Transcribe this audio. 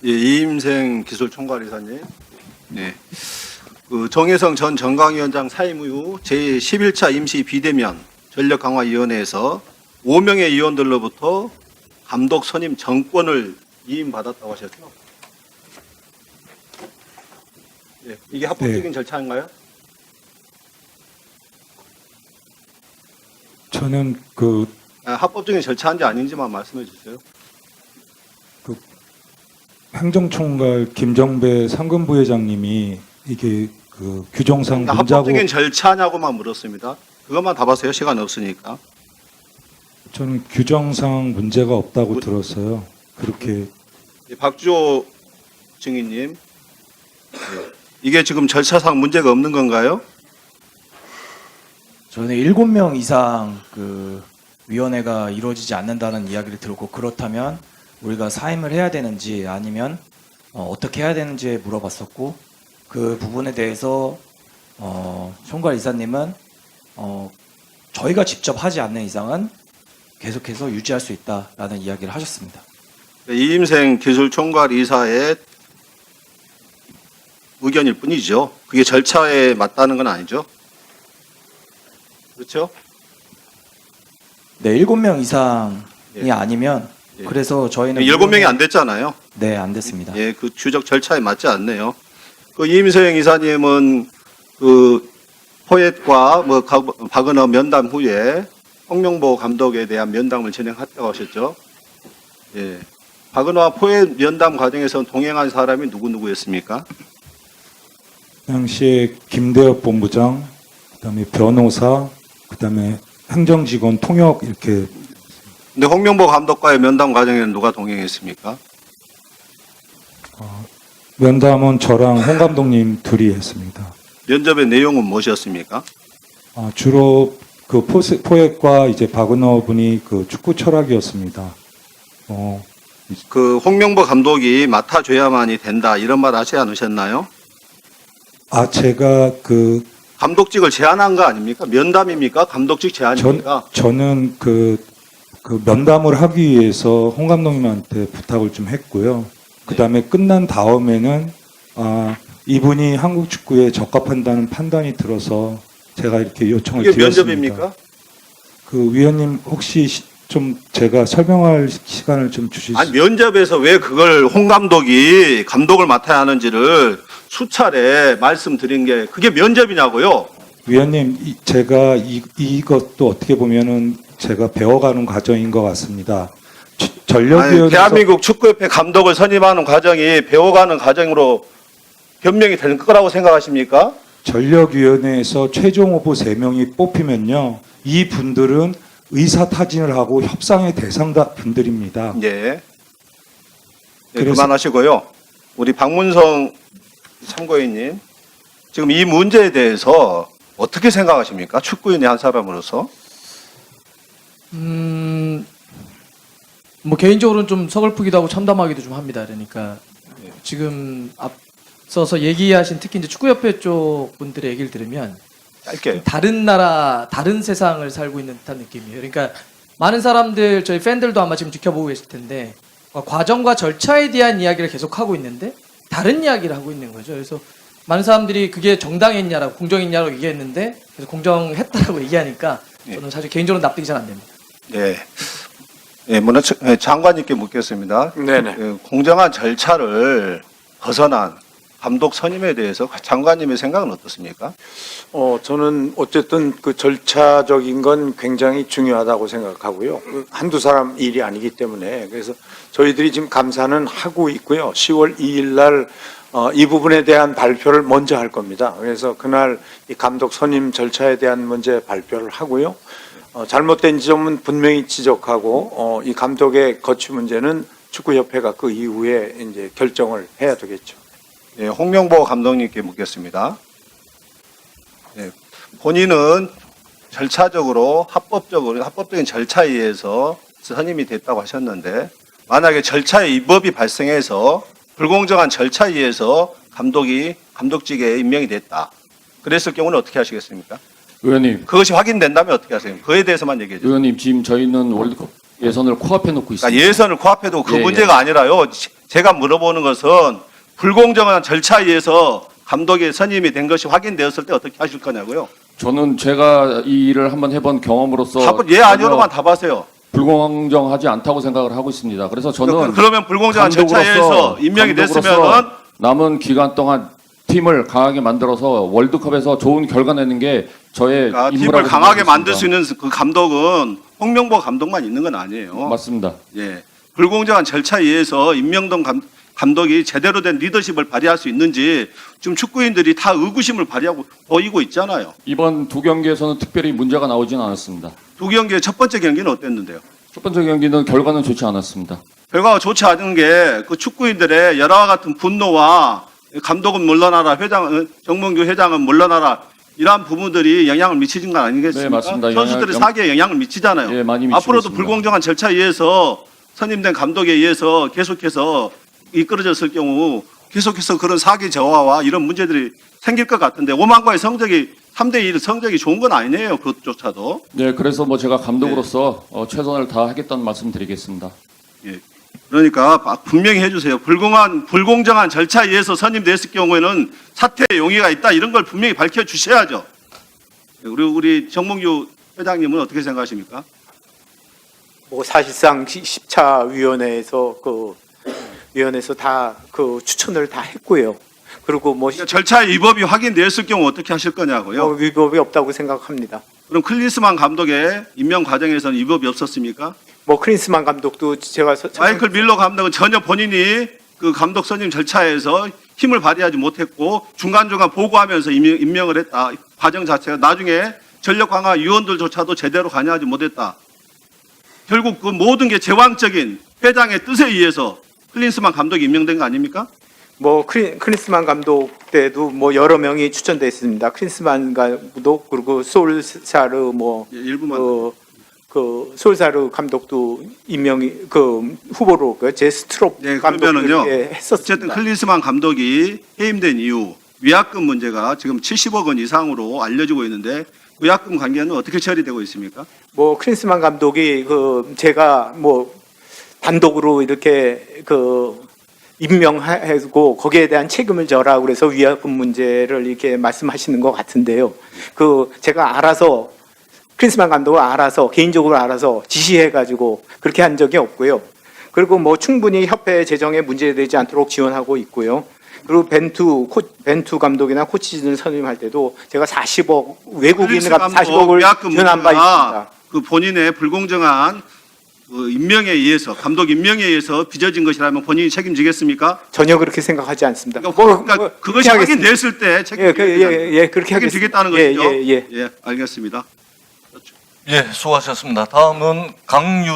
예, 이임생 기술총괄이사님. 네. 그 정혜성 전 정강위원장 사임 이후 제11차 임시 비대면 전력강화위원회에서 5명의 위원들로부터 감독 선임 정권을 위임받았다고 하셨죠? 예, 이게 합법적인 절차인가요? 저는 합법적인 절차인지 아닌지만 말씀해 주세요. 행정총괄 김정배 상근부회장님이 이게 규정상 문자고 합법적인 절차냐고만 물었습니다. 그것만 답하세요. 시간 없으니까. 저는 규정상 문제가 없다고 들었어요. 그렇게 예, 박주호 증인님, 예, 이게 지금 절차상 문제가 없는 건가요? 저는 7명 이상 위원회가 이루어지지 않는다는 이야기를 들었고, 그렇다면 우리가 사임을 해야 되는지 아니면 어떻게 해야 되는지 물어봤었고, 그 부분에 대해서 총괄 이사님은 저희가 직접 하지 않는 이상은 계속해서 유지할 수 있다라는 이야기를 하셨습니다. 이임생 기술총괄이사의 의견일 뿐이죠. 그게 절차에 맞다는 건 아니죠. 그렇죠? 네, 7명 이상이 예. 아니면 예. 그래서 저희는 7명이 안 됐잖아요. 네, 안 됐습니다. 예, 그 규정 절차에 맞지 않네요. 그 이임생 이사님은 그 포엣과 박은호 면담 후에 홍명보 감독에 대한 면담을 진행했다고 하셨죠. 예. 박은호와 포엣 면담 과정에서 동행한 사람이 누구였습니까? 당시에 김대엽 본부장, 그다음에 변호사, 그다음에 행정직원, 통역 이렇게. 근데 홍명보 감독과의 면담 과정에는 누가 동행했습니까? 면담은 저랑 홍 감독님 둘이 했습니다. 면접의 내용은 무엇이었습니까? 주로 포획과 이제 박은호 분이 축구 철학이었습니다. 그 홍명보 감독이 맡아줘야만이 된다 이런 말 하지 않으셨나요? 제가 감독직을 제안한 거 아닙니까? 면담입니까? 감독직 제안입니까? 저는 면담을 하기 위해서 홍 감독님한테 부탁을 좀 했고요. 그다음에 끝난 다음에는 이분이 한국 축구에 적합한다는 판단이 들어서 제가 이렇게 요청을 그게 드렸습니다. 면접입니까? 위원님 혹시 좀 제가 설명할 시간을 좀 주실 아니 면접에서 왜 그걸 홍 감독이 감독을 맡아야 하는지를 수차례 말씀드린 게 그게 면접이냐고요? 위원님, 제가 이것도 어떻게 보면은 제가 배워가는 과정인 것 같습니다. 전력위원회에서 대한민국 축구협회 감독을 선임하는 과정이 배워가는 과정으로 변명이 될 거라고 생각하십니까? 전력위원회에서 최종 후보 3명이 뽑히면요, 이 분들은 의사타진을 하고 협상의 대상 분들입니다. 예. 네, 그래서- 그만하시고요. 우리 박문성 참고인님, 지금 이 문제에 대해서 어떻게 생각하십니까? 축구인의 한 사람으로서. 뭐 개인적으로는 좀 서글프기도 하고 참담하기도 좀 합니다. 그러니까 지금 앞서서 얘기하신 특히 이제 축구협회 쪽 분들의 얘기를 들으면 짧게. 다른 나라, 다른 세상을 살고 있는 듯한 느낌이에요. 그러니까 많은 사람들, 저희 팬들도 아마 지금 지켜보고 계실 텐데 과정과 절차에 대한 이야기를 계속 하고 있는데 다른 이야기를 하고 있는 거죠. 그래서 많은 사람들이 그게 정당했냐라고, 공정했냐라고 얘기했는데 그래서 공정했다라고 얘기하니까 저는 사실 개인적으로 납득이 잘 안 됩니다. 네. 예, 장관님께 묻겠습니다. 네네. 공정한 절차를 벗어난 감독 선임에 대해서 장관님의 생각은 어떻습니까? 저는 어쨌든 그 절차적인 건 굉장히 중요하다고 생각하고요. 한두 사람 일이 아니기 때문에 그래서 저희들이 지금 감사는 하고 있고요. 10월 2일 날 이 부분에 대한 발표를 먼저 할 겁니다. 그래서 그날 이 감독 선임 절차에 대한 문제 발표를 하고요. 잘못된 지점은 분명히 지적하고 이 감독의 거취 문제는 축구협회가 그 이후에 이제 결정을 해야 되겠죠. 예, 홍명보 감독님께 묻겠습니다. 예, 본인은 절차적으로 합법적인 절차에 의해서 선임이 됐다고 하셨는데 만약에 절차에 위법이 발생해서 불공정한 절차에 의해서 감독직에 임명이 됐다. 그랬을 경우는 어떻게 하시겠습니까? 의원님, 그것이 확인된다면 어떻게 하세요? 그에 대해서만 얘기해 주세요. 의원님 지금 저희는 월드컵 예선을 코앞에 놓고 있습니다. 그러니까 예선을 코앞에 두고 그 예, 문제가 아니라요. 제가 물어보는 것은 불공정한 절차에 의해서 감독의 선임이 된 것이 확인되었을 때 어떻게 하실 거냐고요. 저는 제가 이 일을 한번 해본 경험으로서 답은 예 아니오로만 답하세요. 불공정하지 않다고 생각을 하고 있습니다. 그래서 저는 그러면 불공정한 절차에 의해서 임명이 됐으면은 남은 기간 동안 팀을 강하게 만들어서 월드컵에서 좋은 결과 내는 게 저의 그러니까 팀을 임무라고 강하게 생각하고 만들 수 있습니다. 있는 그 감독은 홍명보 감독만 있는 건 아니에요. 맞습니다. 예, 불공정한 절차에 의해서 임명된 감독이 제대로 된 리더십을 발휘할 수 있는지 지금 축구인들이 다 의구심을 발휘하고 보이고 있잖아요. 이번 두 경기에서는 특별히 문제가 나오지는 않았습니다. 두 경기의 첫 번째 경기는 어땠는데요? 첫 번째 경기는 결과는 좋지 않았습니다. 결과가 좋지 않은 게 그 축구인들의 여러와 같은 분노와 감독은 물러나라, 정몽규 회장은 물러나라 이러한 부분들이 영향을 미치는 건 아니겠습니까? 네, 맞습니다. 선수들의 사기에 영향을 미치잖아요. 예, 많이 미치고 앞으로도 있습니다. 불공정한 절차에 의해서 선임된 감독에 의해서 계속해서 이끌어졌을 경우 계속해서 그런 사기 저하와 이런 문제들이 생길 것 같은데 오만과의 성적이 3대1 성적이 좋은 건 아니네요. 그것조차도. 네, 그래서 뭐 제가 감독으로서 최선을 다하겠다는 말씀 드리겠습니다. 예. 그러니까 분명히 해주세요. 불공정한 절차에 의해서 선임됐을 경우에는 사퇴의 용의가 있다 이런 걸 분명히 밝혀주셔야죠. 우리 정몽규 회장님은 어떻게 생각하십니까? 뭐 사실상 10차 위원회에서 다 그 추천을 다 했고요. 그리고 뭐 그러니까 절차의 위법이 확인되었을 경우 어떻게 하실 거냐고요? 위법이 없다고 생각합니다. 그럼 클린스만 감독의 임명 과정에서는 위법이 없었습니까? 뭐 크린스만 감독도 제가 마이클 밀러 감독은 전혀 본인이 그 감독 선임 절차에서 힘을 발휘하지 못했고 중간중간 보고하면서 임명을 했다. 과정 자체가 나중에 전력 강화 위원들조차도 제대로 관여하지 못했다. 결국 그 모든 게 제왕적인 회장의 뜻에 의해서 클린스만 감독이 임명된 거 아닙니까? 뭐 크린스만 감독 때도 뭐 여러 명이 추천됐습니다. 크린스만 감독 그리고 솔사르 뭐 예, 일부만. 그 솔사르 감독도 임명이 그 후보로 그 제스트롭 네, 감독 그러면은요. 이렇게 어쨌든 했었습니다. 클린스만 감독이 해임된 이후 위약금 문제가 지금 70억 원 이상으로 알려지고 있는데 위약금 관계는 어떻게 처리되고 있습니까? 뭐 크린스만 감독이 그 제가 뭐 단독으로 이렇게 그 임명하고 거기에 대한 책임을 져라 그래서 위약금 문제를 이렇게 말씀하시는 것 같은데요. 그 제가 알아서 크린스만 감독을 알아서 개인적으로 알아서 지시해가지고 그렇게 한 적이 없고요. 그리고 뭐 충분히 협회 재정에 문제되지 않도록 지원하고 있고요. 그리고 벤투 감독이나 코치진을 선임할 때도 제가 40억 외국인을 40억을 위약금 지원한 바 있습니다. 그 본인의 불공정한 그 임명에 의해서 감독 임명에 의해서 빚어진 것이라면 본인이 책임지겠습니까? 전혀 그렇게 생각하지 않습니다. 그러니까 그것이 그렇게 하겠습니다. 확인됐을 때 그렇게 하겠습니다. 책임지겠다는 것이죠. 예. 예, 알겠습니다. 예, 수고하셨습니다. 다음은 강유